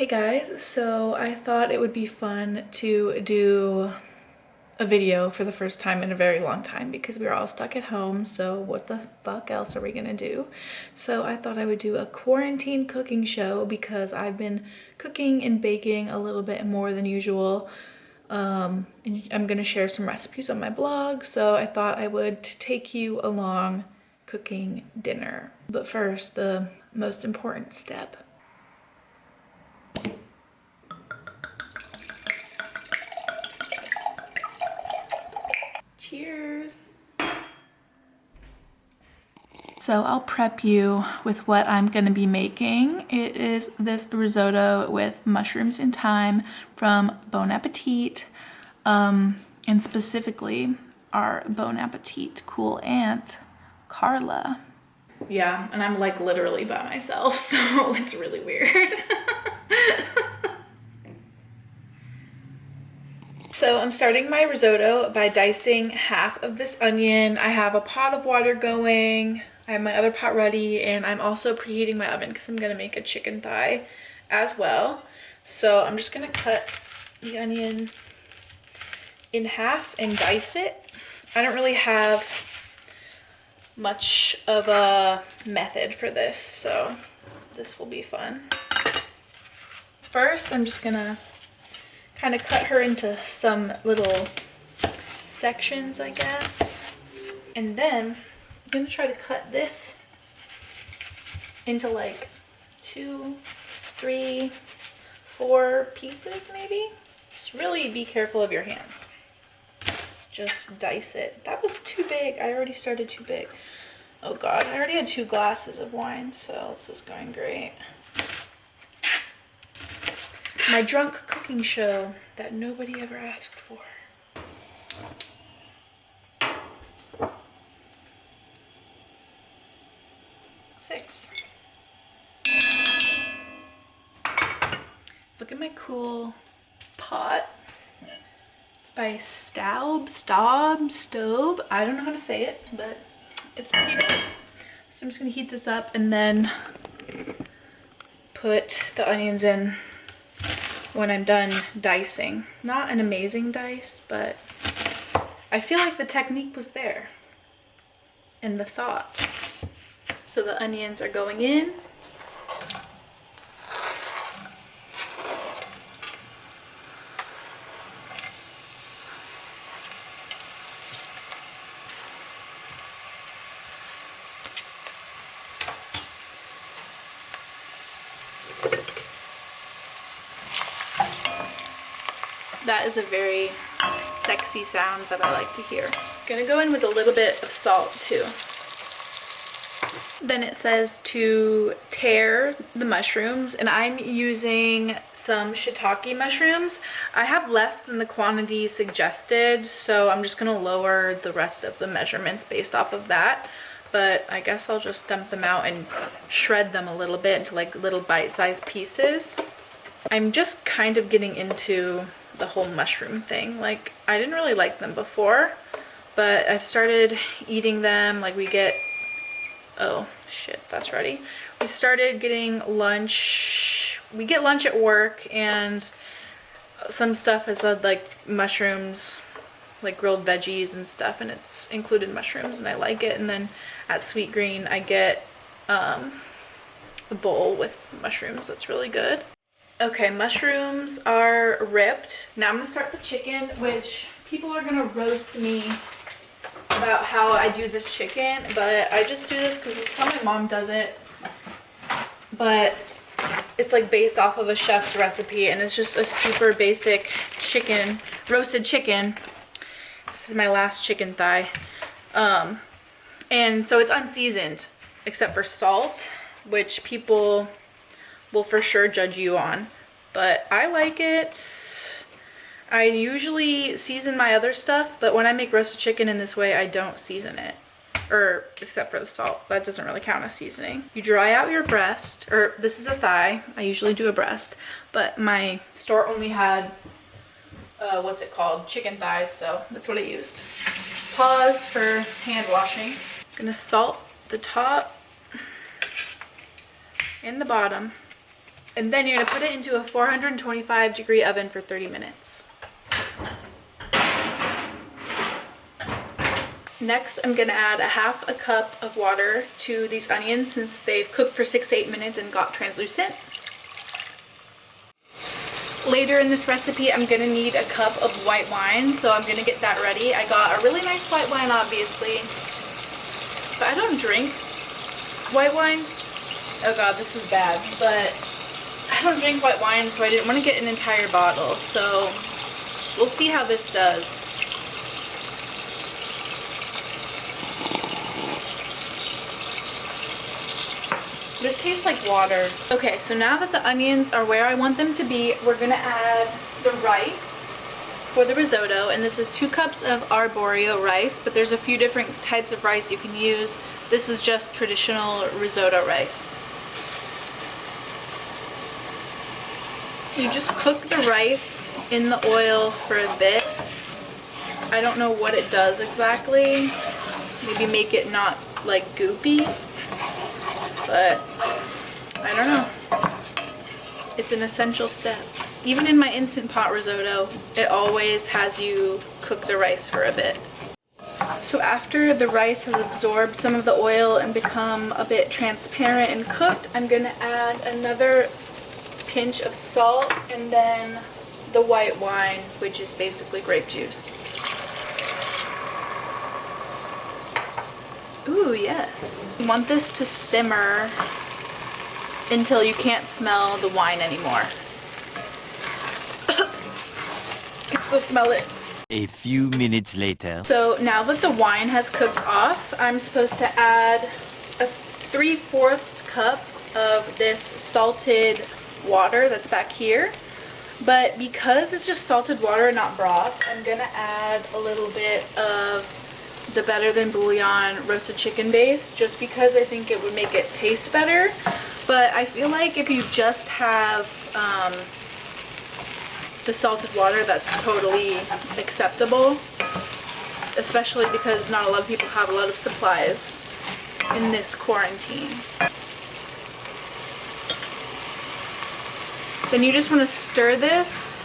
Hey guys, so I thought it would be fun to do a video for the first time in a very long time because we were all stuck at home, so what the fuck else are we gonna do? So I thought I would do a quarantine cooking show because I've been cooking and baking a little bit more than usual. And I'm gonna share some recipes on my blog, so I thought I would take you along cooking dinner. But first, the most important step. Cheers. So I'll prep you with what I'm gonna be making. It is this risotto with mushrooms and thyme from Bon Appetit, and specifically our Bon Appetit cool aunt, Carla. Yeah, and I'm like literally by myself, so it's really weird. So I'm starting my risotto by dicing half of this onion. I have a pot of water going. I have my other pot ready, and I'm also preheating my oven because I'm gonna make a chicken thigh as well. So I'm just gonna cut the onion in half and dice it. I don't really have much of a method for this, so this will be fun. First, I'm just gonna kind of cut her into some little sections, I guess. And then I'm gonna try to cut this into like 2, 3, 4 pieces maybe. Just really be careful of your hands. Just dice it. That was too big. I already started too big. Oh God, I already had 2 glasses of wine, so this is going great. My drunk cooking show that nobody ever asked for. Six. Look at my cool pot. It's by Stove. I don't know how to say it, but it's pretty good. So I'm just gonna heat this up and then put the onions in when I'm done dicing. Not an amazing dice, but I feel like the technique was there and the thought. So the onions are going in. That is a very sexy sound that I like to hear. Gonna go in with a little bit of salt too. Then it says to tear the mushrooms, and I'm using some shiitake mushrooms. I have less than the quantity suggested, so I'm just gonna lower the rest of the measurements based off of that. But I guess I'll just dump them out and shred them a little bit into like little bite-sized pieces. I'm just kind of getting into the whole mushroom thing. Like, I didn't really like them before, but I've started eating them. Like, we get, oh shit, that's ready. We started getting lunch. We get lunch at work, and some stuff has had like mushrooms, like grilled veggies and stuff, and it's included mushrooms, and I like it. And then at Sweet Green I get a bowl with mushrooms that's really good. Okay, mushrooms are ripped. Now I'm gonna start the chicken, which people are gonna roast me about how I do this chicken, but I just do this because it's how my mom does it. But it's like based off of a chef's recipe, and it's just a super basic chicken, roasted chicken. This is my last chicken thigh. And so it's unseasoned, except for salt, which people will for sure judge you on, but I like it. I usually season my other stuff, but when I make roasted chicken in this way, I don't season it, or except for the salt. That doesn't really count as seasoning. You dry out your breast, or this is a thigh. I usually do a breast, but my store only had what's it called, chicken thighs, so that's what I used. Pause for hand washing. I'm gonna salt the top and the bottom. And then you're gonna put it into a 425-degree oven for 30 minutes. Next, I'm gonna add a half a cup of water to these onions since they've cooked for 6 to 8 minutes and got translucent. Later in this recipe, I'm gonna need a cup of white wine, so I'm gonna get that ready. I got a really nice white wine, obviously, but I don't drink white wine. Oh god, this is bad, but I don't drink white wine, so I didn't want to get an entire bottle, so we'll see how this does. This tastes like water. Okay, so now that the onions are where I want them to be, we're gonna add the rice for the risotto, and this is 2 cups of arborio rice, but there's a few different types of rice you can use. This is just traditional risotto rice. You just cook the rice in the oil for a bit. I don't know what it does exactly. Maybe make it not like goopy, but I don't know. It's an essential step. Even in my Instant Pot risotto, it always has you cook the rice for a bit. So after the rice has absorbed some of the oil and become a bit transparent and cooked, I'm gonna add another pinch of salt and then the white wine, which is basically grape juice. Ooh, yes. You want this to simmer until you can't smell the wine anymore. I can still smell it. A few minutes later. So now that the wine has cooked off, I'm supposed to add a 3/4 cup of this salted water that's back here. But because it's just salted water and not broth, I'm gonna add a little bit of the Better Than Bouillon roasted chicken base, just because I think it would make it taste better. But I feel like if you just have the salted water, that's totally acceptable, especially because not a lot of people have a lot of supplies in this quarantine. Then you just want to stir this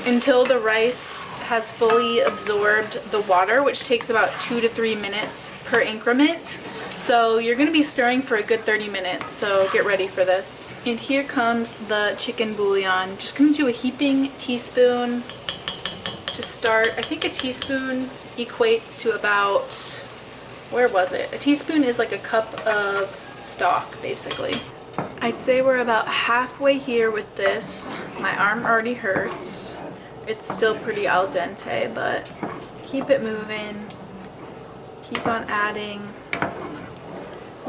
until the rice has fully absorbed the water, which takes about 2 to 3 minutes per increment. So you're going to be stirring for a good 30 minutes, so get ready for this. And here comes the chicken bouillon. Just going to do a heaping teaspoon to start. I think a teaspoon equates to about, where was it? A teaspoon is like a cup of stock, basically. I'd say we're about halfway here with this. My arm already hurts. It's still pretty al dente, but keep it moving. Keep on adding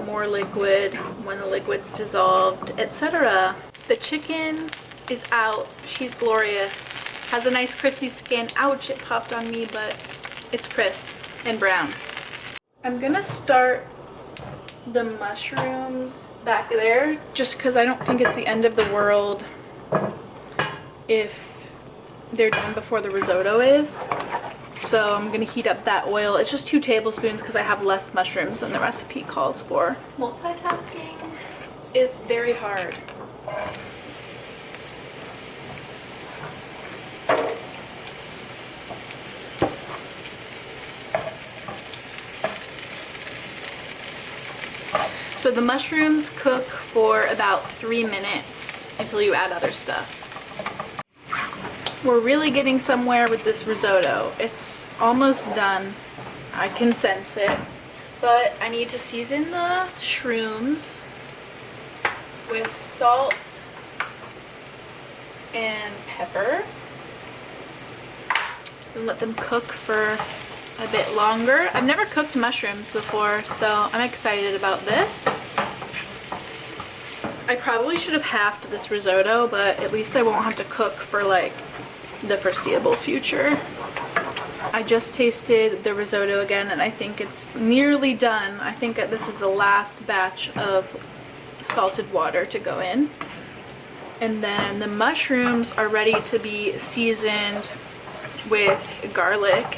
more liquid when the liquid's dissolved, etc. The chicken is out. She's glorious. Has a nice crispy skin. Ouch, it popped on me, but it's crisp and brown. I'm gonna start the mushrooms back there just because I don't think it's the end of the world if they're done before the risotto is. So I'm gonna heat up that oil. It's just 2 tablespoons because I have less mushrooms than the recipe calls for. Multitasking is very hard. So the mushrooms cook for about 3 minutes until you add other stuff. We're really getting somewhere with this risotto. It's almost done. I can sense it. But I need to season the shrooms with salt and pepper and let them cook for a bit longer. I've never cooked mushrooms before, so I'm excited about this. I probably should have halved this risotto, but at least I won't have to cook for like the foreseeable future. I just tasted the risotto again and I think it's nearly done. I think that this is the last batch of salted water to go in. And then the mushrooms are ready to be seasoned with garlic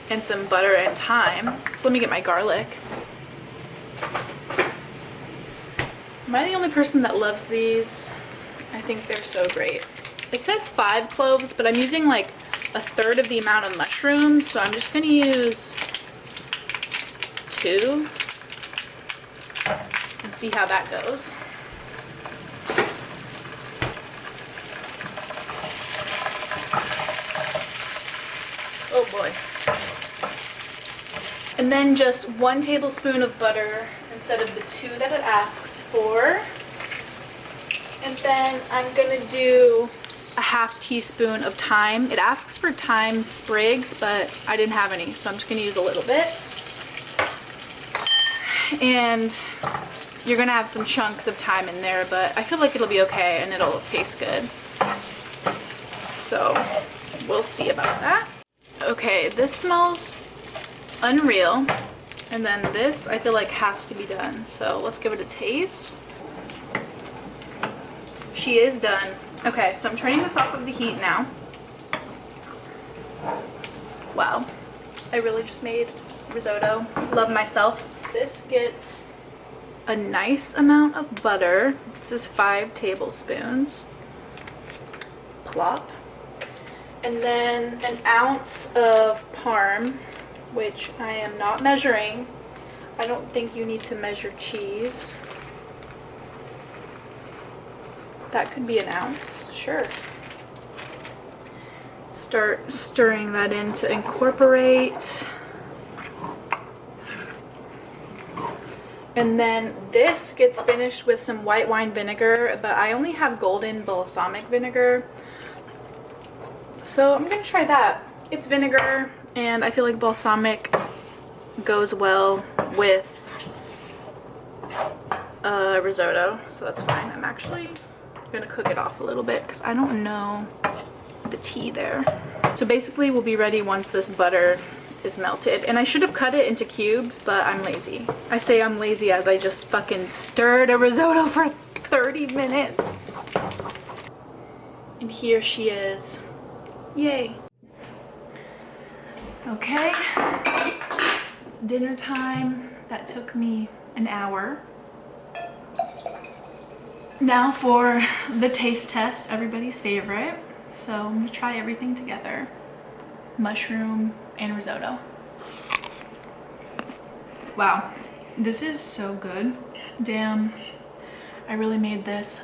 and some butter and thyme. So let me get my garlic. Am I the only person that loves these? I think they're so great. It says 5 cloves, but I'm using like 1/3 of the amount of mushrooms, so I'm just gonna use 2 and see how that goes. Oh boy. And then just 1 tablespoon of butter instead of the 2 that it asks for. And then I'm gonna do a 1/2 teaspoon of thyme. It asks for thyme sprigs, but I didn't have any, so I'm just gonna use a little bit. And you're gonna have some chunks of thyme in there, but I feel like it'll be okay and it'll taste good. So we'll see about that. Okay, this smells unreal. And then this I feel like has to be done. So let's give it a taste. She is done. Okay, so I'm turning this off of the heat now. Wow, I really just made risotto. Love myself. This gets a nice amount of butter. This is 5 tablespoons. Plop. And then an ounce of parm, which I am not measuring. I don't think you need to measure cheese. That could be an ounce, sure. Start stirring that in to incorporate. And then this gets finished with some white wine vinegar, but I only have golden balsamic vinegar. So I'm gonna try that. It's vinegar, and I feel like balsamic goes well with risotto, so that's fine. I'm actually gonna cook it off a little bit because I don't know the tea there. So basically we'll be ready once this butter is melted, and I should have cut it into cubes, but I'm lazy. I say I'm lazy as I just fucking stirred a risotto for 30 minutes. And here she is. Yay. Okay, it's dinner time. That took me an hour. Now for the taste test, everybody's favorite. So I'm gonna try everything together. Mushroom and risotto. Wow, this is so good. Damn, I really made this.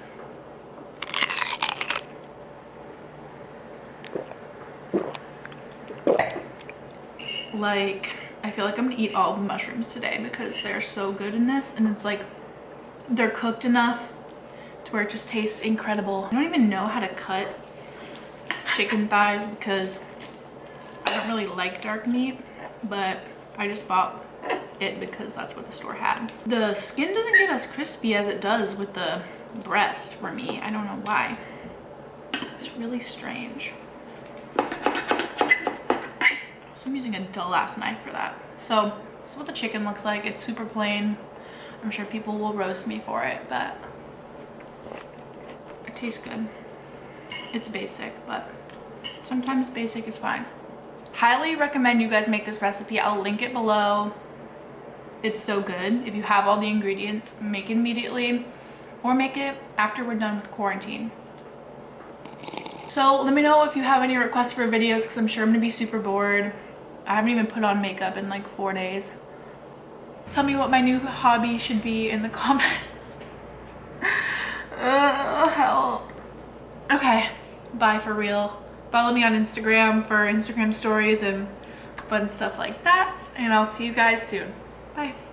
Like, I feel like I'm gonna eat all the mushrooms today because they're so good in this, and it's like they're cooked enough to where it just tastes incredible. I don't even know how to cut chicken thighs because I don't really like dark meat, but I just bought it because that's what the store had. The skin doesn't get as crispy as it does with the breast for me. I don't know why. It's really strange. So I'm using a dull ass knife for that. So this is what the chicken looks like. It's super plain. I'm sure people will roast me for it, but it tastes good. It's basic, but sometimes basic is fine. Highly recommend you guys make this recipe. I'll link it below. It's so good. If you have all the ingredients, make it immediately or make it after we're done with quarantine. So let me know if you have any requests for videos because I'm sure I'm gonna be super bored. I haven't even put on makeup in like 4 days. Tell me what my new hobby should be in the comments. Help. Okay, bye for real. Follow me on Instagram for Instagram stories and fun stuff like that. And I'll see you guys soon. Bye.